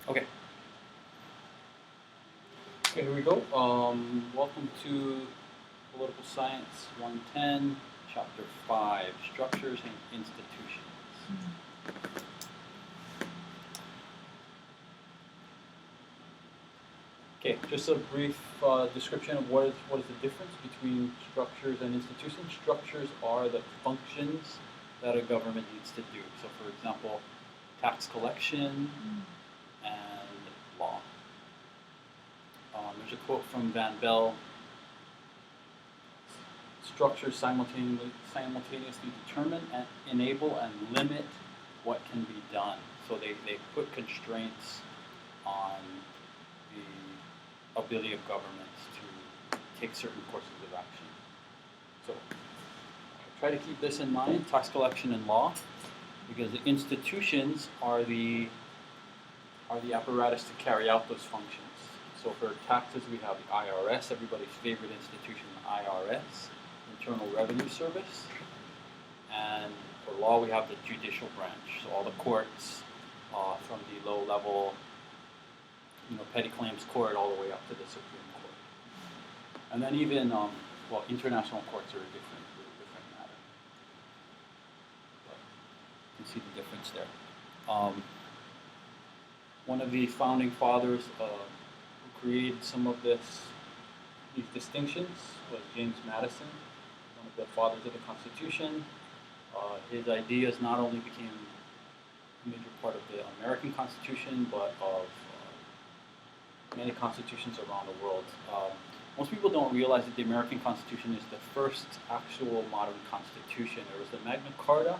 Okay. Okay, here we go. Welcome to Political Science 110, Chapter 5, Structures and Institutions. Okay, just a brief description of what is the difference between structures and institutions. Structures are the functions that a government needs to do. So, for example, tax collection and law. There's a quote from Van Bell: structures simultaneously determine and enable and limit what can be done. So they put constraints on the ability of governments to take certain courses of action. So try to keep this in mind, tax collection and law, because the institutions are the apparatus to carry out those functions. So for taxes, we have the IRS, everybody's favorite institution, the IRS, Internal Revenue Service. And for law, we have the judicial branch, so all the courts, from the low level, petty claims court all the way up to the Supreme Court. And then even, international courts are a different matter. But you can see the difference there. One of the founding fathers who created some of these distinctions was James Madison, one of the fathers of the Constitution. His ideas not only became a major part of the American Constitution, but of many constitutions around the world. Most people don't realize that the American Constitution is the first actual modern constitution. There was the Magna Carta,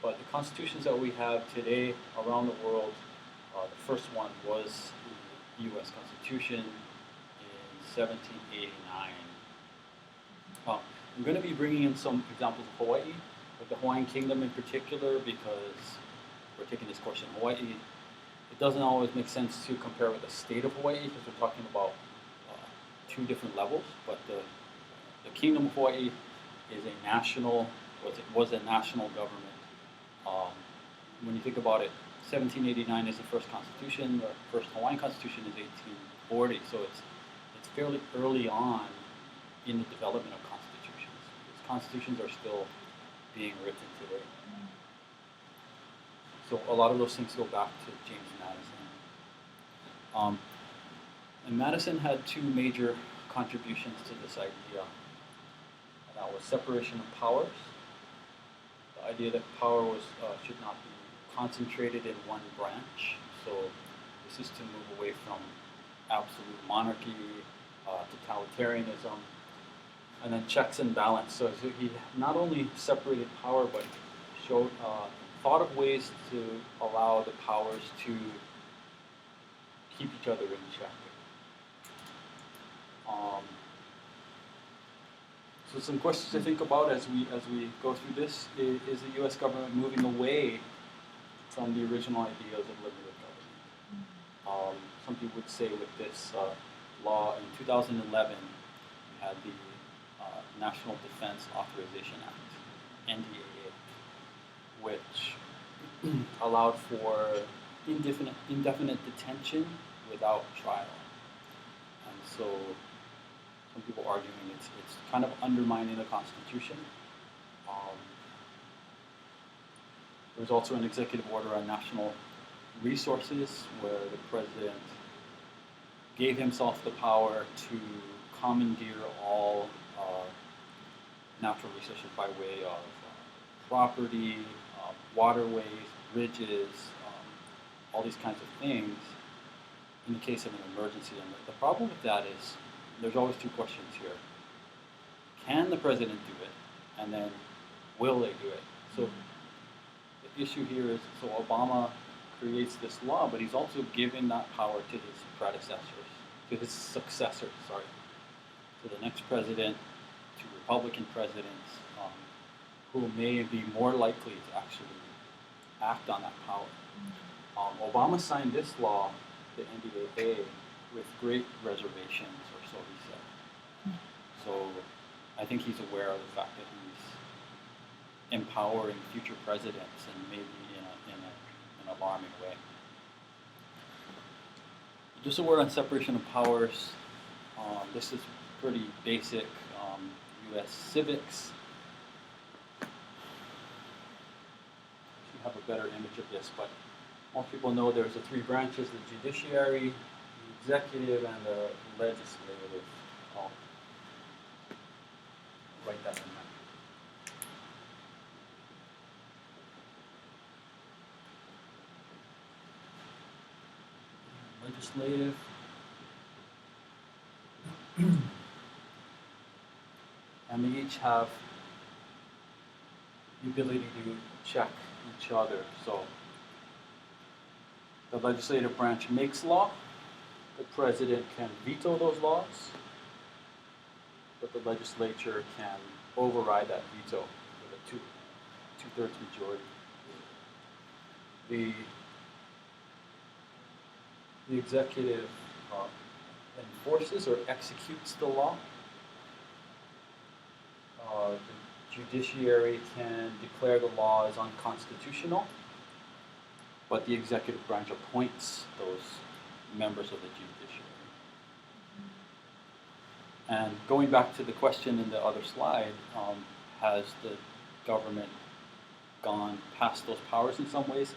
but the constitutions that we have today around the world, the first one was the U.S. Constitution in 1789. I'm going to be bringing in some examples of Hawaii, like the Hawaiian Kingdom in particular, because we're taking this course in Hawaii. It doesn't always make sense to compare with the state of Hawaii because we're talking about two different levels. But the Kingdom of Hawaii is was a national government. When you think about it, 1789 is the first constitution. The first Hawaiian constitution is 1840. So it's fairly early on in the development of constitutions. Because constitutions are still being written today. So a lot of those things go back to James Madison. And Madison had two major contributions to this idea, and that was separation of powers. The idea that power should not be concentrated in one branch. So this is to move away from absolute monarchy, totalitarianism, and then checks and balance. So he not only separated power, but thought of ways to allow the powers to keep each other in check. So some questions to think about as we go through this is the U.S. government moving away from the original ideas of limited government. Some people would say with this law in 2011, we had the National Defense Authorization Act, NDAA, which allowed for indefinite detention without trial. And so some people arguing it's kind of undermining the Constitution. There's also an executive order on national resources where the president gave himself the power to commandeer all natural resources by way of property, waterways, bridges, all these kinds of things in the case of an emergency. And the problem with that is there's always two questions here. Can the president do it? And then will they do it? So the issue here is, so Obama creates this law, but he's also giving that power to his successors, to the next president, to Republican presidents, who may be more likely to actually act on that power. Obama signed this law, the NDAA, with great reservations, or so he said. So I think he's aware of the fact that he's empowering future presidents and maybe in an alarming way. Just a word on separation of powers. This is pretty basic U.S. civics. You have a better image of this, but most people know there's the three branches: the judiciary, the executive, and the legislative. I'll write that in there. Legislative. And they each have the ability to check each other. So the legislative branch makes law. The president can veto those laws, but the legislature can override that veto with a two-thirds majority. The executive enforces or executes the law. The judiciary can declare the law as unconstitutional, but the executive branch appoints those members of the judiciary. And going back to the question in the other slide, has the government gone past those powers in some ways?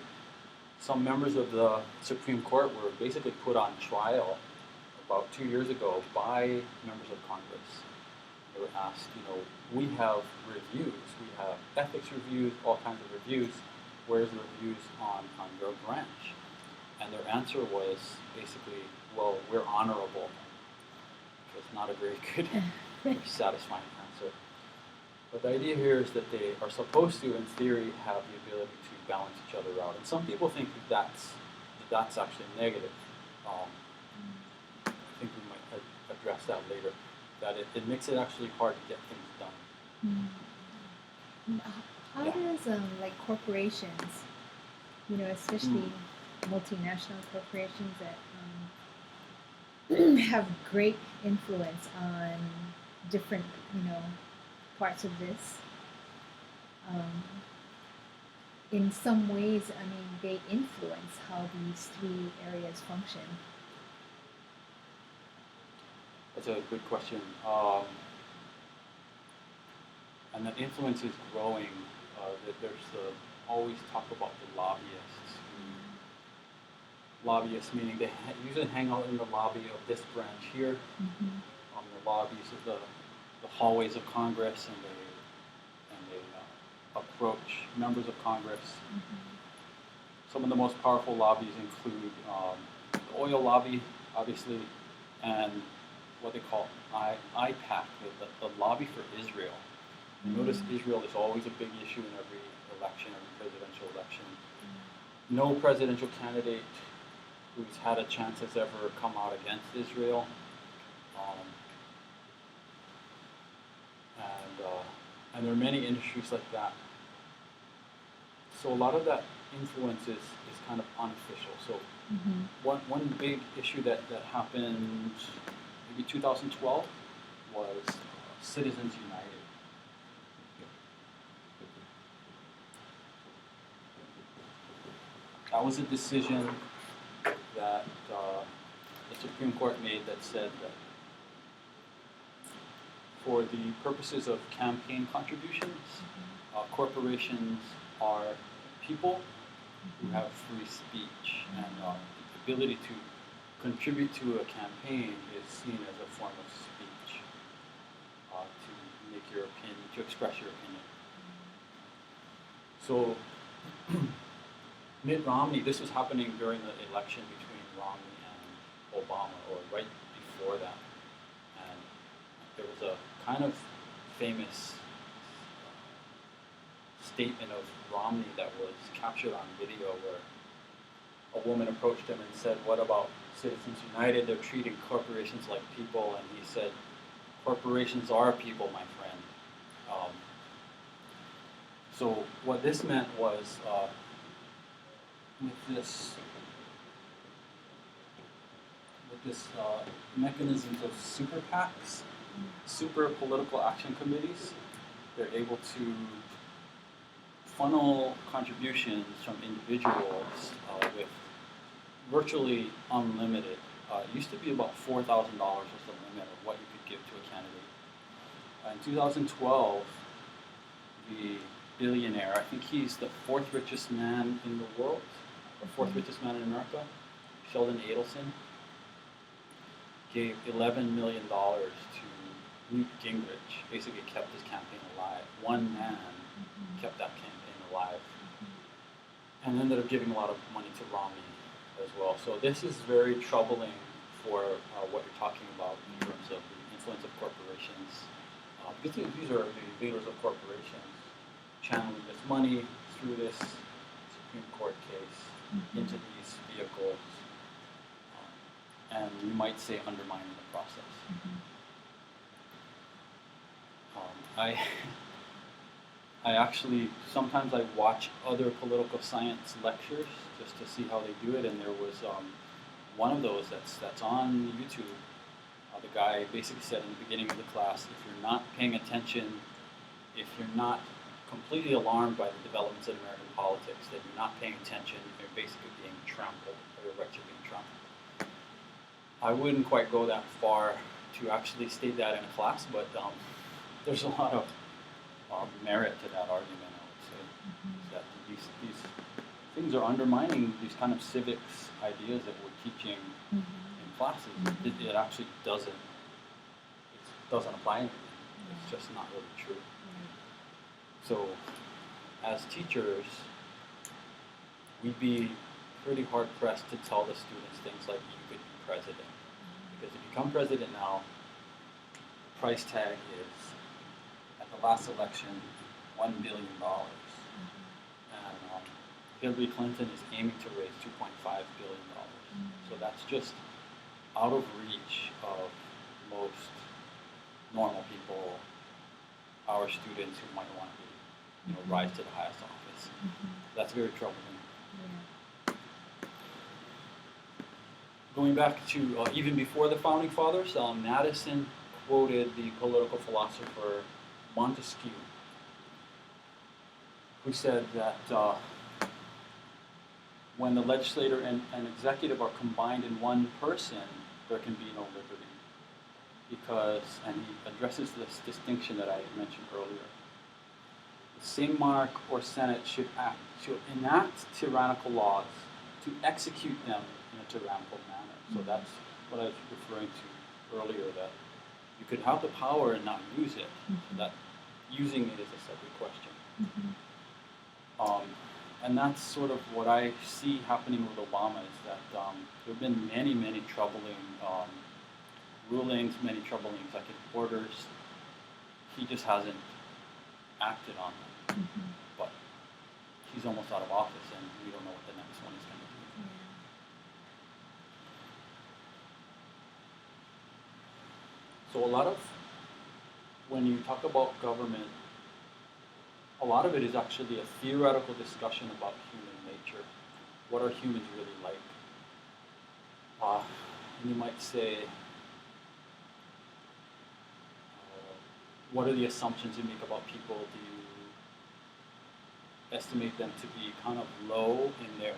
Some members of the Supreme Court were basically put on trial about 2 years ago by members of Congress. They were asked, we have reviews, we have ethics reviews, all kinds of reviews. Where's the reviews on your branch? And their answer was basically, well, we're honorable. Which was not a very good, very satisfying answer. But the idea here is that they are supposed to, in theory, have the ability to balance each other out. And some people think that that's actually negative. I think we might address that later. That it makes it actually hard to get things done. How does like corporations, especially multinational corporations that have great influence on different, parts of this. In some ways, they influence how these three areas function. That's a good question. And the influence is growing. There's always talk about the lobbyists. Lobbyists meaning they usually hang out in the lobby of this branch here, the lobbies of the hallways of Congress, and they approach members of Congress. Some of the most powerful lobbies include the oil lobby, obviously, and what they call IPAC, the lobby for Israel. You notice Israel is always a big issue in every election, every presidential election. No presidential candidate who's had a chance has ever come out against Israel. And there are many industries like that. So a lot of that influence is kind of unofficial. So one big issue that happened maybe 2012 was Citizens United. That was a decision that the Supreme Court made that said that for the purposes of campaign contributions, corporations are people who have free speech, and the ability to contribute to a campaign is seen as a form of speech, to make your opinion, to express your opinion. So Mitt Romney, this was happening during the election between Romney and Obama, or right before that. And there was a kind of famous statement of Romney that was captured on video where a woman approached him and said, "What about Citizens United? They're treating corporations like people." And he said, "Corporations are people, my friend." So what this meant was with this mechanisms of super PACs, super political action committees, they're able to funnel contributions from individuals with virtually unlimited It used to be about $4,000 was the limit of what you could give to a candidate. In 2012, the billionaire, I think he's the fourth richest man in the world, or fourth richest man in America, Sheldon Adelson, gave $11 million to Newt Gingrich, basically kept his campaign alive. One man kept that campaign alive. And ended up giving a lot of money to Romney as well. So this is very troubling for what you're talking about in terms of the influence of corporations. Because these are the leaders of corporations channeling this money through this Supreme Court case into these vehicles, and you might say undermining the process. I actually, sometimes I watch other political science lectures just to see how they do it, and there was one of those that's on YouTube. The guy basically said in the beginning of the class, if you're not paying attention, if you're not completely alarmed by the developments in American politics, then you're not paying attention, you're basically being trampled, or your rights are being trampled. I wouldn't quite go that far to actually state that in a class, but there's a lot of merit to that argument, I would say, that these things are undermining these kind of civics ideas that we're teaching in classes. It actually doesn't apply anything. It's just not really true. So, as teachers, we'd be pretty hard pressed to tell the students things like you could be president, because if you become president now, the price tag is, at the last election, $1 billion. And Hillary Clinton is aiming to raise $2.5 billion. So that's just out of reach of most normal people, our students who might want to rise to the highest office. That's very troubling. Going back to even before the Founding Fathers, Madison quoted the political philosopher Montesquieu, who said that when the legislature and executive are combined in one person, there can be no liberty. Because, and he addresses this distinction that I mentioned earlier, the same monarch or senate should enact tyrannical laws to execute them in a tyrannical manner. So that's what I was referring to earlier, that you could have the power and not use it. So that using it is a separate question. And that's sort of what I see happening with Obama, is that there have been many, many troubling rulings, many troubling executive orders. He just hasn't acted on them. But he's almost out of office, and we don't know what the next one is going to do. So a lot of, when you talk about government, a lot of it is actually a theoretical discussion about human nature. What are humans really like? And you might say, what are the assumptions you make about people? Do you estimate them to be kind of low in their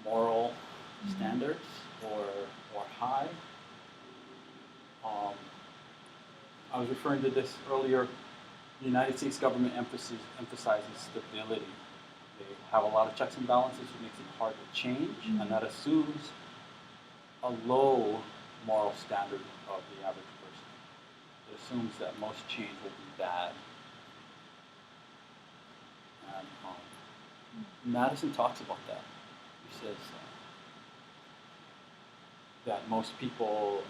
moral standards, or high? I was referring to this earlier. The United States government emphasizes stability. They have a lot of checks and balances, which makes it hard to change, and that assumes a low moral standard of the average person. It assumes that most change will be bad. And Madison talks about that. He says that most people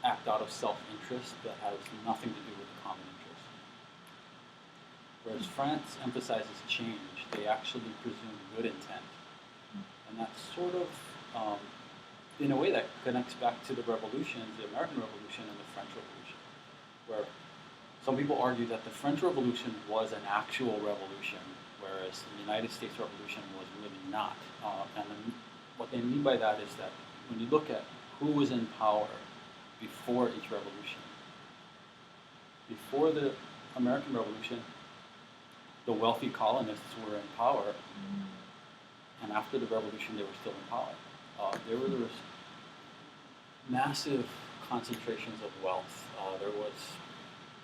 act out of self-interest that has nothing to do with the common interest. Whereas France emphasizes change, they actually presume good intent. And that's sort of, in a way, that connects back to the revolutions, the American Revolution and the French Revolution, where some people argue that the French Revolution was an actual revolution, whereas the United States Revolution was really not. And what they mean by that is that when you look at who was in power before each revolution, before the American Revolution, the wealthy colonists were in power, and after the revolution they were still in power. there was massive concentrations of wealth.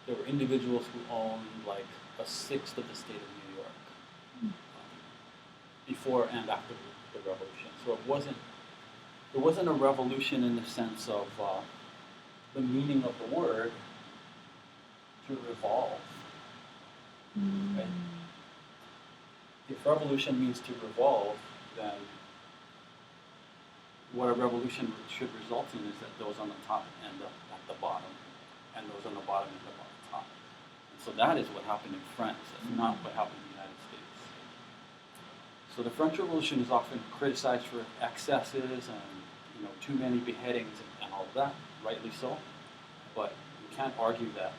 There were individuals who owned like a sixth of the state of New York before and after the revolution. So it wasn't a revolution in the sense of the meaning of the word to revolve. Right? If revolution means to revolve, then what a revolution should result in is that those on the top end up at the bottom, and those on the bottom end up on the top. And so that is what happened in France. That's not what happened in the United States. So the French Revolution is often criticized for excesses and too many beheadings and all of that, rightly so. But you can't argue that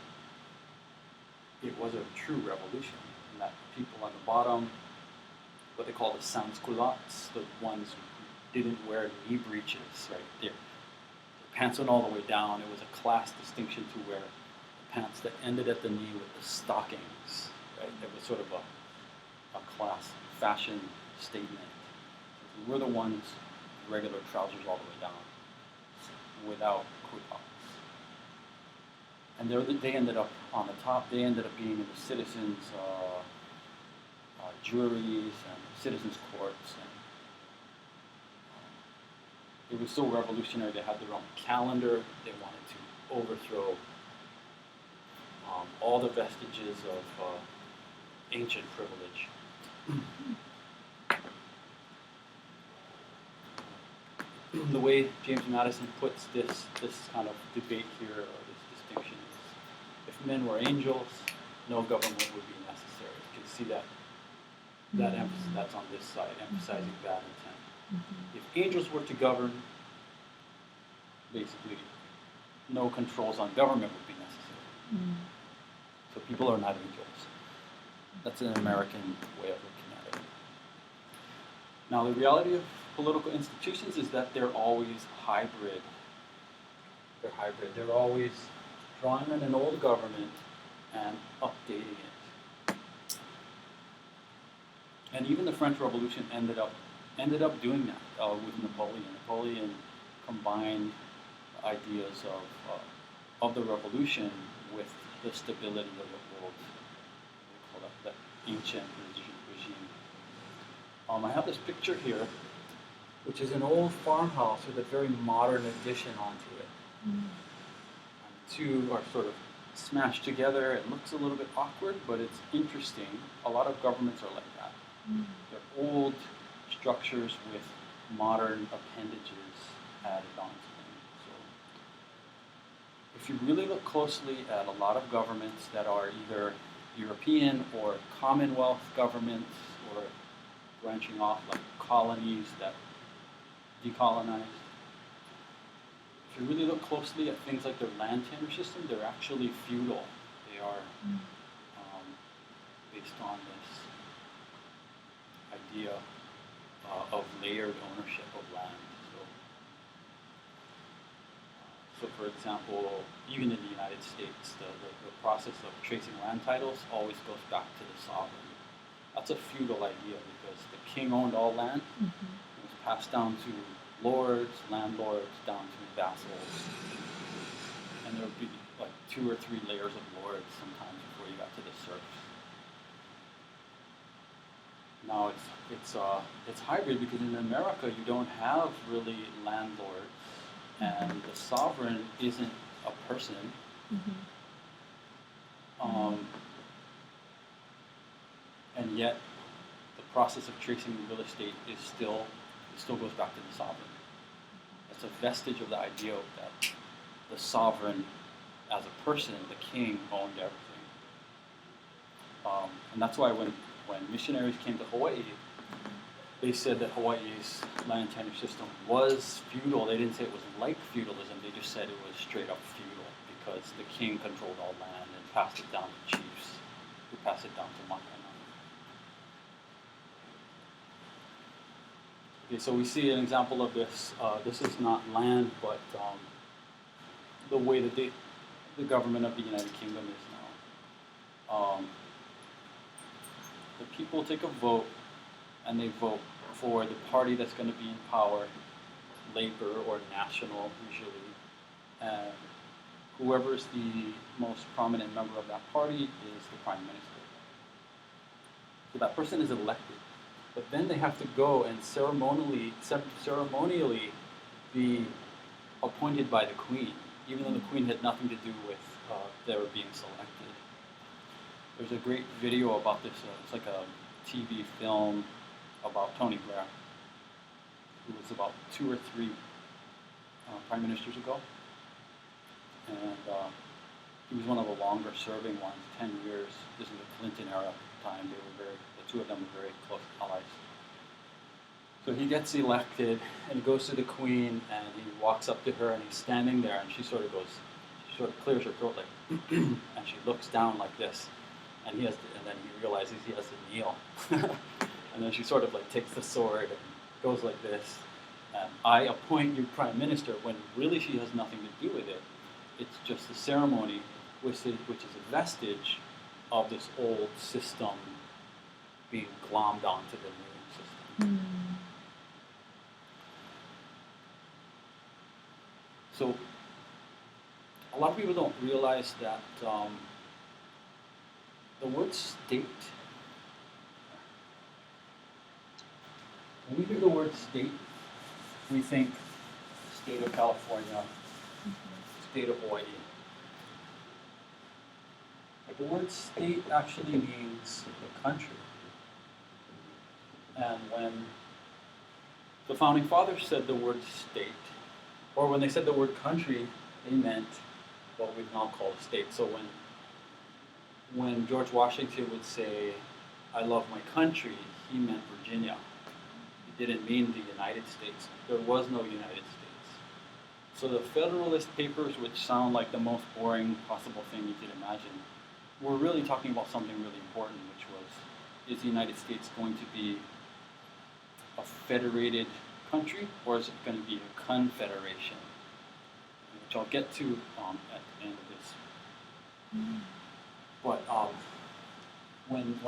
it was a true revolution, and that people on the bottom, what they call the sans-culottes, the ones who didn't wear knee breeches, right? Their pants went all the way down. It was a class distinction to wear pants that ended at the knee with the stockings, right? It was sort of a class fashion statement. We're the ones with regular trousers all the way down, without culottes. And they ended up on the top. They ended up being in the citizens' juries and citizens' courts. And it was so revolutionary. They had their own calendar. They wanted to overthrow all the vestiges of ancient privilege. The way James Madison puts this kind of debate here, or this distinction, is if men were angels, no government would be necessary. You can see that emphasis that's on this side, emphasizing bad intent. If angels were to govern, basically, no controls on government would be necessary. So people are not angels. That's an American way of looking at it. Now, the reality of political institutions is that they're always hybrid. They're hybrid. They're always drawing on an old government and updating it. And even the French Revolution ended up doing that with Napoleon. Napoleon combined ideas of the revolution with the stability of the world. We call that the ancient regime. I have this picture here, which is an old farmhouse with a very modern addition onto it. Two are sort of smashed together. It looks a little bit awkward, but it's interesting. A lot of governments are like that. They're old structures with modern appendages added onto them. So if you really look closely at a lot of governments that are either European or Commonwealth governments, or branching off like colonies that decolonized, if you really look closely at things like their land tenure system, they're actually feudal. They are based on this idea of layered ownership of land. So for example, even in the United States, the process of tracing land titles always goes back to the sovereign. That's a feudal idea because the king owned all land. It was passed down to lords, landlords, down to vassals. And there would be like 2 or 3 layers of lords sometimes before you got to the serfs. Now it's hybrid because in America you don't have really landlords, and the sovereign isn't a person. And yet the process of tracing real estate still goes back to the sovereign. It's a vestige of the idea that the sovereign, as a person, the king, owned everything. And that's why when missionaries came to Hawaii, they said that Hawaii's land tenure system was feudal. They didn't say it was like feudalism. They just said it was straight up feudal because the king controlled all land and passed it down to chiefs, who passed it down to makana. Okay, so we see an example of this. This is not land, but the way that the government of the United Kingdom is now. The people take a vote, and they vote for the party that's going to be in power labor or national usually, and whoever's the most prominent member of that party is the prime minister. So that person is elected, but then they have to go and ceremonially be appointed by the queen, even though the queen had nothing to do with their being selected. There's a great video about this. It's like a TV film about Tony Blair, who was about 2 or 3 prime ministers ago, and he was one of the longer serving ones, 10 years. This is the Clinton era time. The two of them were very close allies. So he gets elected and he goes to the queen and he walks up to her and he's standing there and she sort of clears her throat like, and she looks down like this, and then he realizes he has to kneel, and then she sort of like takes the sword and goes like this, and I appoint you prime minister, when really she has nothing to do with it. It's just a ceremony which is a vestige of this old system being glommed onto the new system. So a lot of people don't realize that the word state, when we hear the word state, we think state of California, state of Hawaii. But the word state actually means the country. And when the founding fathers said the word state, or when they said the word country, they meant what we now call a state. So when George Washington would say, "I love my country," he meant Virginia. He didn't mean the United States. There was no United States. So the Federalist Papers, which sound like the most boring possible thing you could imagine, were really talking about something really important, which was, is the United States going to be a federated country, or is it going to be a confederation? Which I'll get to at the end of this. But when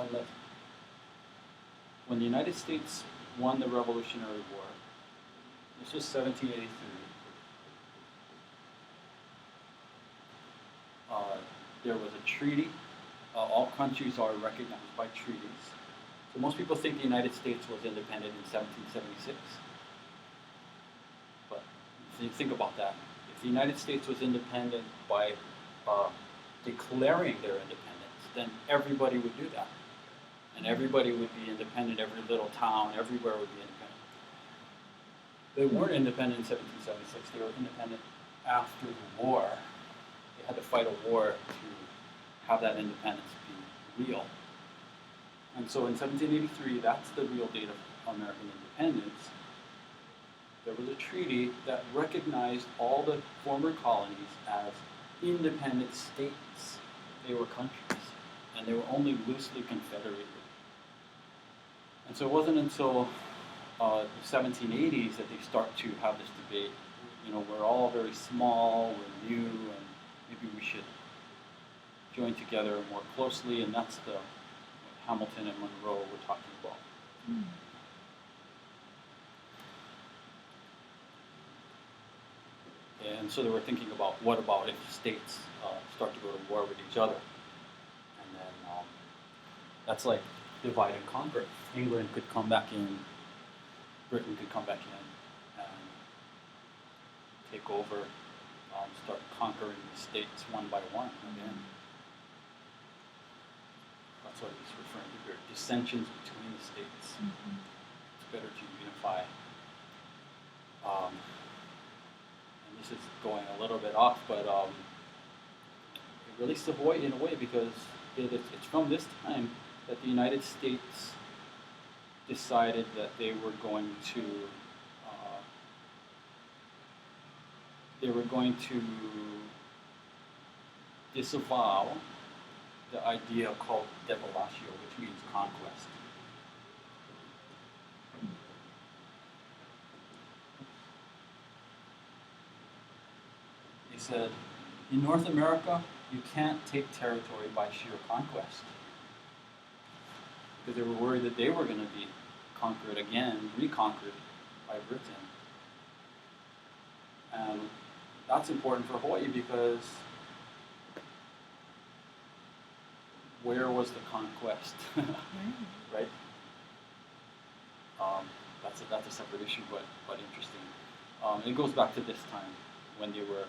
the United States won the Revolutionary War, this was 1783. There was a treaty. All countries are recognized by treaties. So most people think the United States was independent in 1776. But if you think about that, if the United States was independent by declaring their independence, then everybody would do that. And everybody would be independent, every little town, everywhere would be independent. They weren't independent in 1776, they were independent after the war. They had to fight a war to have that independence be real. And so in 1783, that's the real date of American independence. There was a treaty that recognized all the former colonies as independent states. They were countries, and they were only loosely confederated. And so it wasn't until the 1780s that they start to have this debate. You know, we're all very small, we're new, and maybe we should join together more closely, and that's what Hamilton and Monroe were talking about. And so they were thinking about, what about if states start to go to war with each other? And then that's like divide and conquer. England could come back in, Britain could come back in and take over, start conquering the states one by one again. That's what he's referring to here, dissensions between the states. It's better to unify. And this is going a little bit off, but it released the Hawaii in a way, because it's from this time that the United States decided that they were going to disavow the idea called debillatio, which means conquest. He said, in North America, you can't take territory by sheer conquest, because they were worried that they were going to be conquered again, reconquered by Britain. And that's important for Hawaii because where was the conquest, right? That's a separate issue, but interesting. It goes back to this time when they were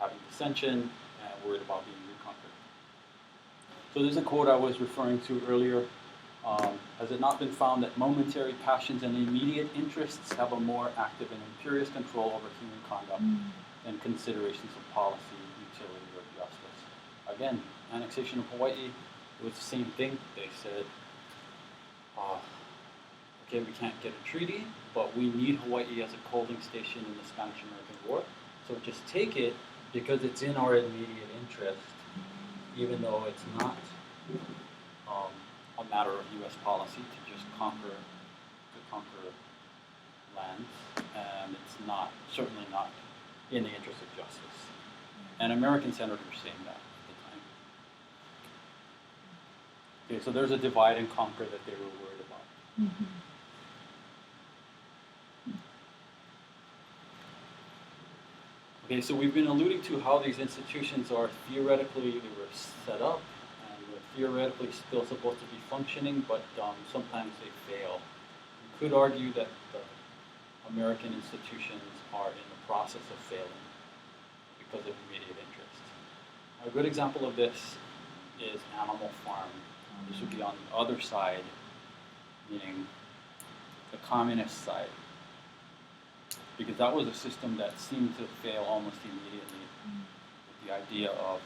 having dissension and worried about being reconquered. So there's a quote I was referring to earlier. Has it not been found that momentary passions and immediate interests have a more active and imperious control over human conduct than considerations of policy, utility, or justice? Again, annexation of Hawaii, it was the same thing. They said, okay, we can't get a treaty, but we need Hawaii as a holding station in the Spanish-American War. So just take it because it's in our immediate interest, even though it's not a matter of U.S. policy to just conquer lands, and it's certainly not in the interest of justice. And American senators were saying that at the time. Okay, so there's a divide and conquer that they were worried about. Mm-hmm. Okay, so we've been alluding to how these institutions are they were set up, and were theoretically still supposed to be functioning, but sometimes they fail. You could argue that the American institutions are in the process of failing because of immediate interest. A good example of this is Animal Farm. This would be on the other side, meaning the communist side, because that was a system that seemed to fail almost immediately. With the idea of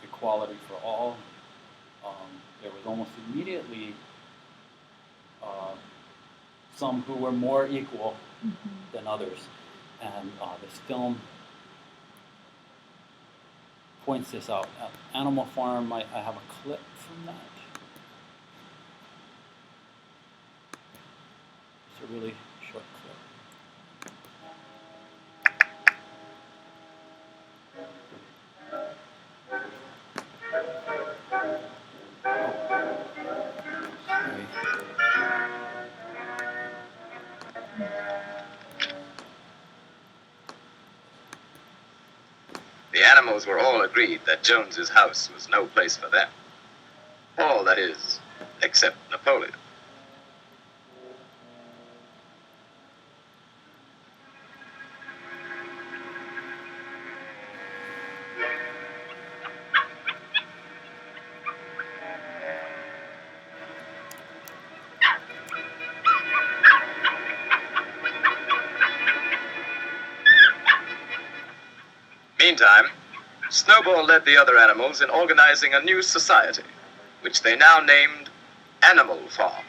equality for all, there was almost immediately some who were more equal than others, and this film points this out. Animal Farm, I have a clip from that. It's a really short clip. The animals were all agreed that Jones's house was no place for them. All, that is, except Napoleon. Meantime, Snowball led the other animals in organizing a new society, which they now named Animal Farm.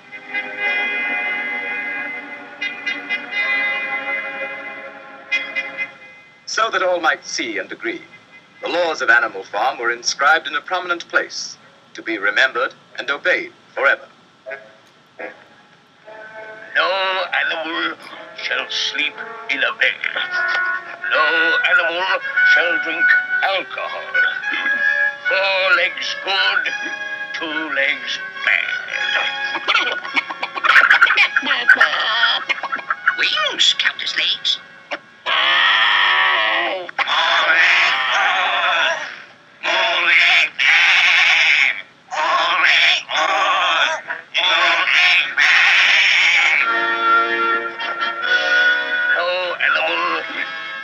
So that all might see and agree, the laws of Animal Farm were inscribed in a prominent place, to be remembered and obeyed forever. No animal shall sleep in a bed. No animal shall drink alcohol. 4 legs good, 2 legs bad. Wings count as legs.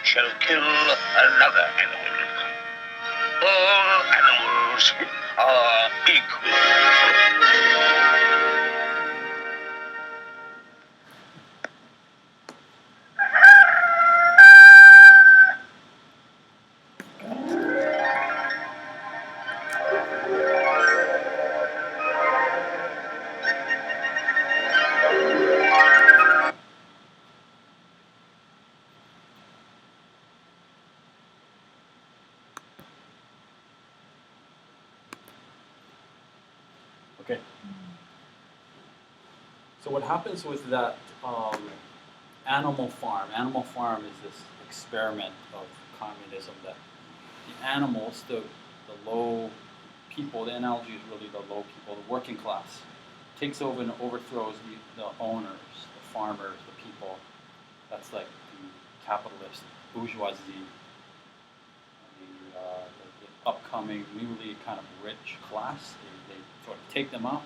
Shall kill another animal. All animals are equal. Okay. So what happens with that Animal Farm is this experiment of communism that the animals, the low people, the analogy is really the low people, the working class, takes over and overthrows the owners, the farmers, the people. That's like the capitalist bourgeoisie, the upcoming, newly kind of rich class. They sort of take them out,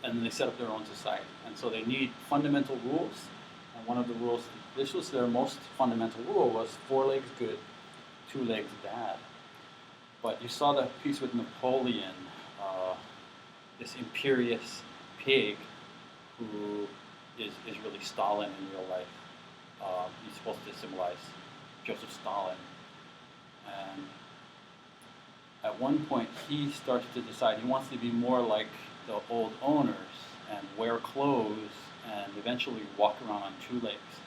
and then they set up their own society. And so they need fundamental rules. And one of the rules, this was their most fundamental rule, was 4 legs good, 2 legs bad. But you saw that piece with Napoleon, this imperious pig who is really Stalin in real life. He's supposed to symbolize Joseph Stalin. And at one point, he starts to decide he wants to be more like the old owners and wear clothes and eventually walk around on 2 legs.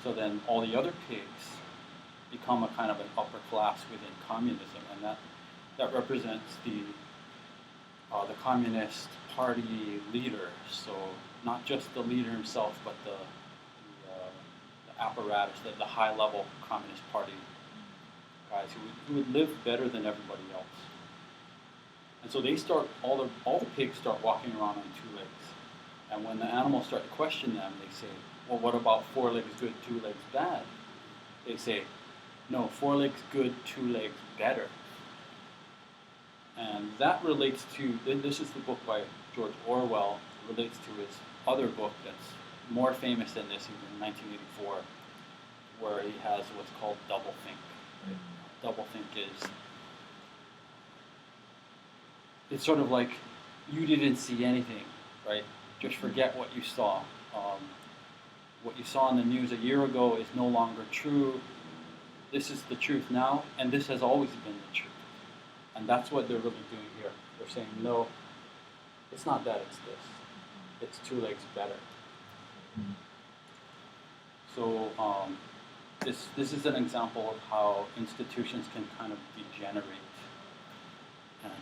So then all the other pigs become a kind of an upper class within communism, and that represents the Communist Party leader. So not just the leader himself, but the apparatus, the high-level Communist Party guys who would live better than everybody else. And so they start, all the pigs start walking around on 2 legs. And when the animals start to question them, they say, well, what about 4 legs good, 2 legs bad? They say, no, 4 legs good, 2 legs better. And that relates to, this is the book by George Orwell, relates to his other book that's more famous than this in 1984, where he has what's called doublethink. Right? Doublethink is, it's sort of like you didn't see anything, right? Just forget what you saw. What you saw in the news a year ago is no longer true. This is the truth now, and this has always been the truth. And that's what they're really doing here. They're saying, no, it's not that, it's this. It's 2 legs better. So this is an example of how institutions can kind of degenerate.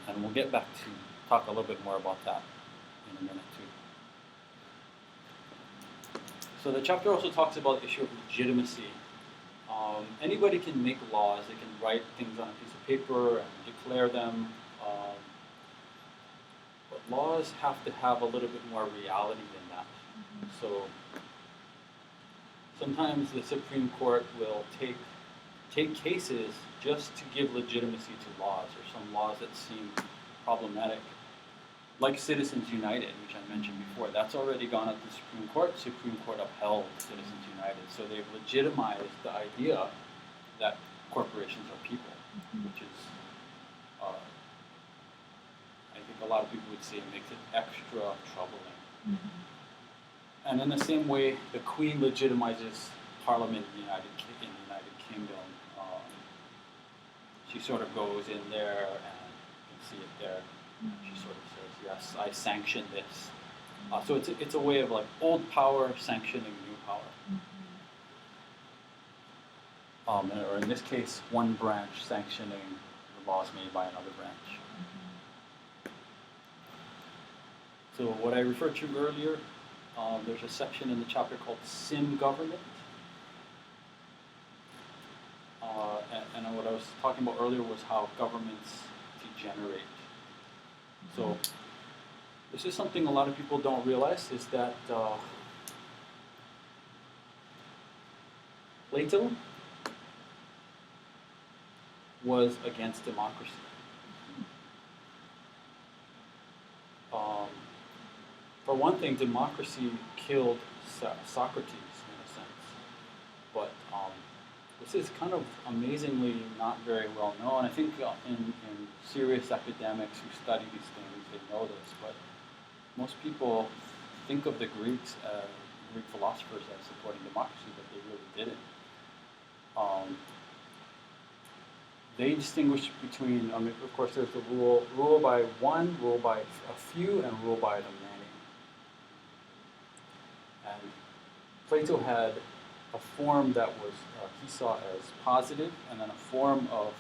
And we'll get back to talk a little bit more about that in a minute too. So the chapter also talks about the issue of legitimacy. Anybody can make laws. They can write things on a piece of paper and declare them. But laws have to have a little bit more reality than that. So sometimes the Supreme Court will take cases just to give legitimacy to laws, or some laws that seem problematic. Like Citizens United, which I mentioned before, that's already gone up to the Supreme Court. Supreme Court upheld Citizens United. So they've legitimized the idea that corporations are people, which is, I think a lot of people would say, makes it extra troubling. And in the same way, the Queen legitimizes Parliament in the United Kingdom. She sort of goes in there, and you can see it there. She sort of says, yes, I sanction this. So it's a way of like old power sanctioning new power. Or in this case, one branch sanctioning the laws made by another branch. So what I referred to earlier, there's a section in the chapter called Sim Government. And what I was talking about earlier was how governments degenerate. So this is something a lot of people don't realize, is that Plato was against democracy. For one thing, democracy killed Socrates in a sense, but this is kind of amazingly not very well known. I think in serious academics who study these things, they know this, but most people think of the Greeks, Greek philosophers, as supporting democracy, but they really didn't. They distinguish between, of course, there's the rule by one, rule by a few, and rule by the many. And Plato had a form that was he saw as positive, and then a form of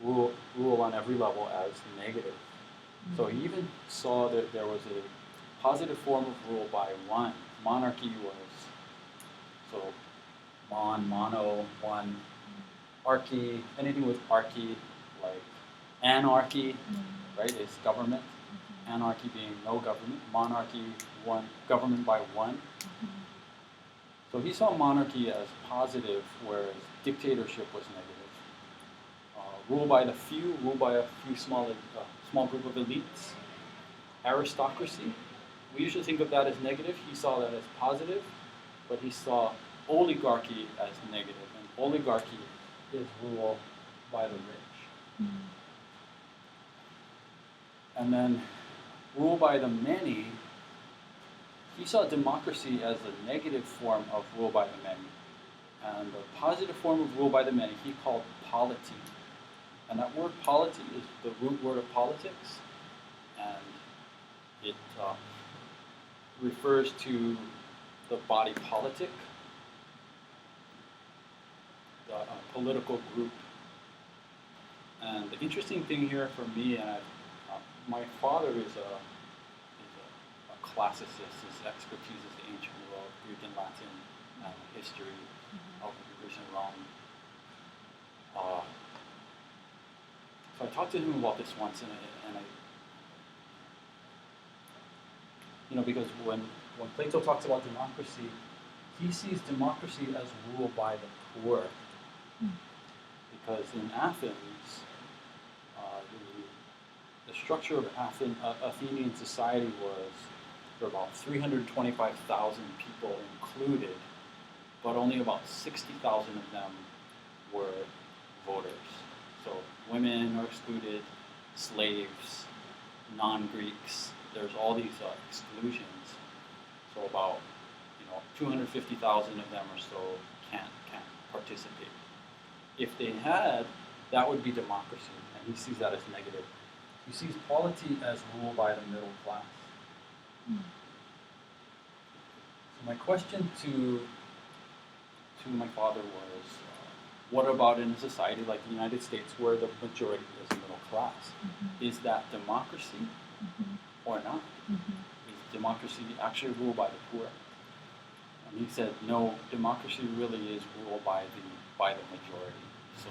rule on every level as negative. So he even saw that there was a positive form of rule by one. Monarchy was so mono, one. Archy, anything with archy, like anarchy, right, is government. Anarchy being no government. Monarchy, one, government by one. So he saw monarchy as positive, whereas dictatorship was negative. Rule by the few, rule by a few small group of elites. Aristocracy, we usually think of that as negative. He saw that as positive, but he saw oligarchy as negative, and oligarchy is rule by the rich. And then rule by the many, he saw democracy as a negative form of rule by the many. And the positive form of rule by the many he called polity. And that word polity is the root word of politics, and it refers to the body politic, the political group. And the interesting thing here for me, and my father is a classicist. His expertise is the ancient world, Greek and Latin, and history of Greece and Rome. So I talked to him about this once, and I because when Plato talks about democracy, he sees democracy as rule by the poor. Because in Athens, the structure of Athenian society was there were about 325,000 people included, but only about 60,000 of them were voters. So women are excluded, slaves, non-Greeks. There's all these exclusions. So about 250,000 of them or so can't participate. If they had, that would be democracy, and he sees that as negative. He sees polity as rule by the middle class. So my question to my father was, what about in a society like the United States where the majority is middle class? Is that democracy or not? Is democracy actually ruled by the poor? And he said, no, democracy really is ruled by the majority. So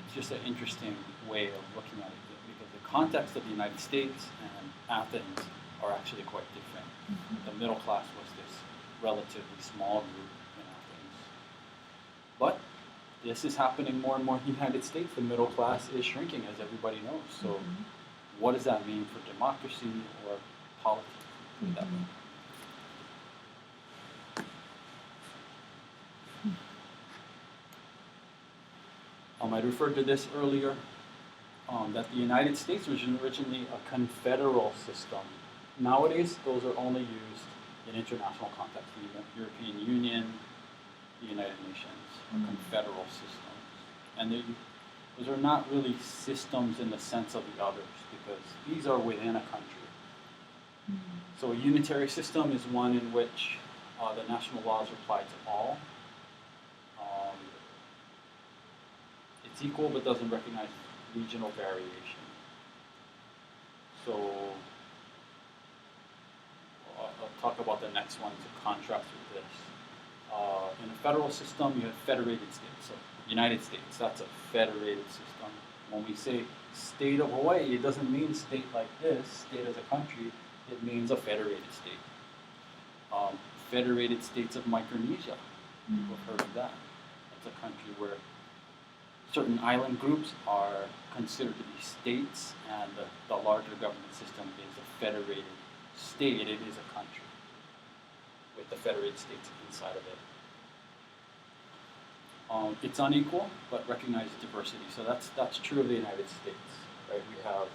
it's just an interesting way of looking at it, because the context of the United States and Athens are actually quite different. The middle class was this relatively small group in Athens. But this is happening more and more in the United States. The middle class is shrinking, as everybody knows. So what does that mean for democracy or politics? What does that mean? I referred to this earlier, that the United States was originally a confederal system. Nowadays, those are only used in international context. The European Union, the United Nations, are confederal systems. And those are not really systems in the sense of the others, because these are within a country. So a unitary system is one in which the national laws are applied to all. It's equal but doesn't recognize regional variation. So I'll talk about the next one to contrast with this. In a federal system, you have federated states. So United States, that's a federated system. When we say state of Hawaii, it doesn't mean state like this, state as a country. It means a federated state. Federated States of Micronesia, people have heard of that. That's a country where certain island groups are considered to be states, and the larger government system is a federated state. It is a country with the federated states inside of it. It's unequal, but recognizes diversity. So that's true of the United States, right? We have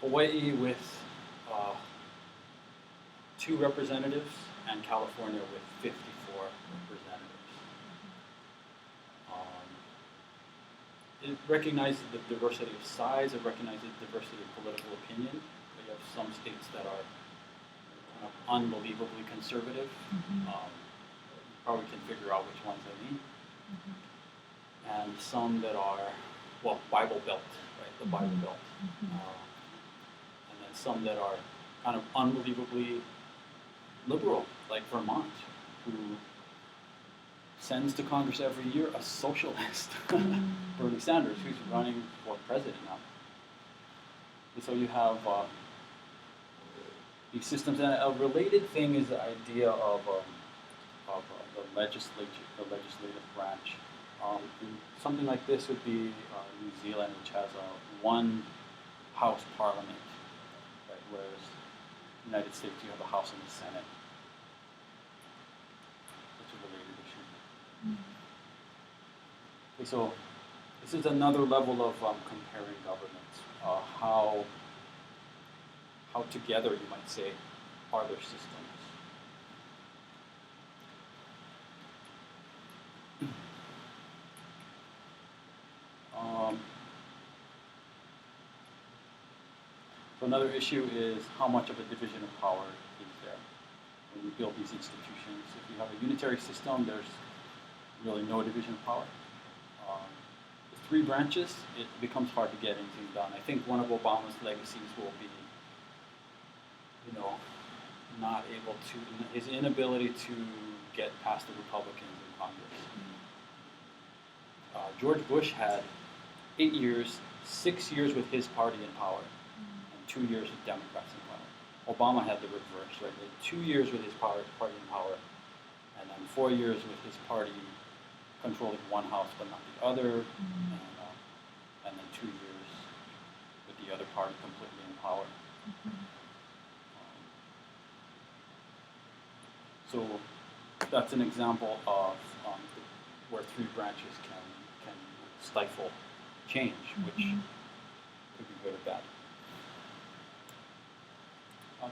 Hawaii with 2 representatives, and California with 54 representatives. It recognizes the diversity of size, it recognizes the diversity of political opinion. We have some states that are kind of unbelievably conservative. Probably can figure out which ones I mean. And some that are, Bible Belt, right? The Bible Belt. And then some that are kind of unbelievably liberal, like Vermont, who sends to Congress every year a socialist, Bernie Sanders, who's running for president now. And so you have these systems, and a related thing is the idea of the legislative branch. And something like this would be New Zealand, which has a one house parliament, right? Whereas United States, you have a House and a Senate. It's a related issue. Okay, so this is another level of comparing governments. How together, you might say, are their systems? So another issue is how much of a division of power is there when you build these institutions. If you have a unitary system, there's really no division of power. With 3 branches, it becomes hard to get anything done. I think one of Obama's legacies will be, not able to, his inability to get past the Republicans in Congress. George Bush had 8 years, 6 years with his party in power, and 2 years with Democrats in power. Obama had the reverse, right? He had 2 years with his party in power, and then 4 years with his party controlling one house but not the other, and then 2 years with the other party completely in power. So that's an example of where 3 branches can stifle change, which could be good or bad.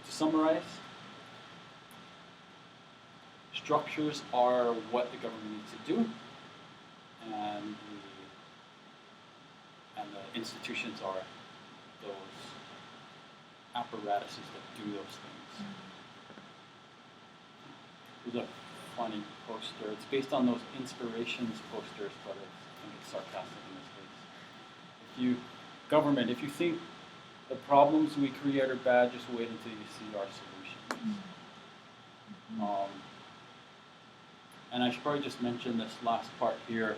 To summarize, structures are what the government needs to do, and the institutions are those apparatuses that do those things. There's a funny poster. It's based on those inspirations posters, but I think it's sarcastic in this case. If you think the problems we create are bad, just wait until you see our solutions. And I should probably just mention this last part here.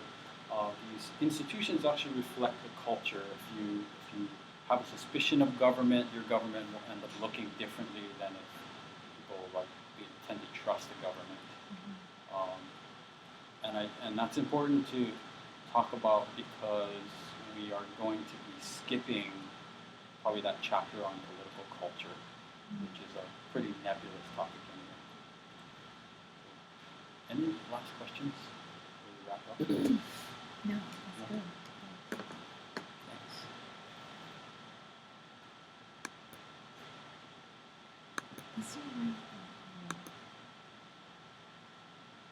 These institutions actually reflect the culture. If you have a suspicion of government, your government will end up looking differently than if people tend to trust the government. And that's important to talk about because we are going to be skipping probably that chapter on political culture, which is a pretty nebulous topic anyway. Any last questions before we wrap up? No, that's good. Thanks. Is there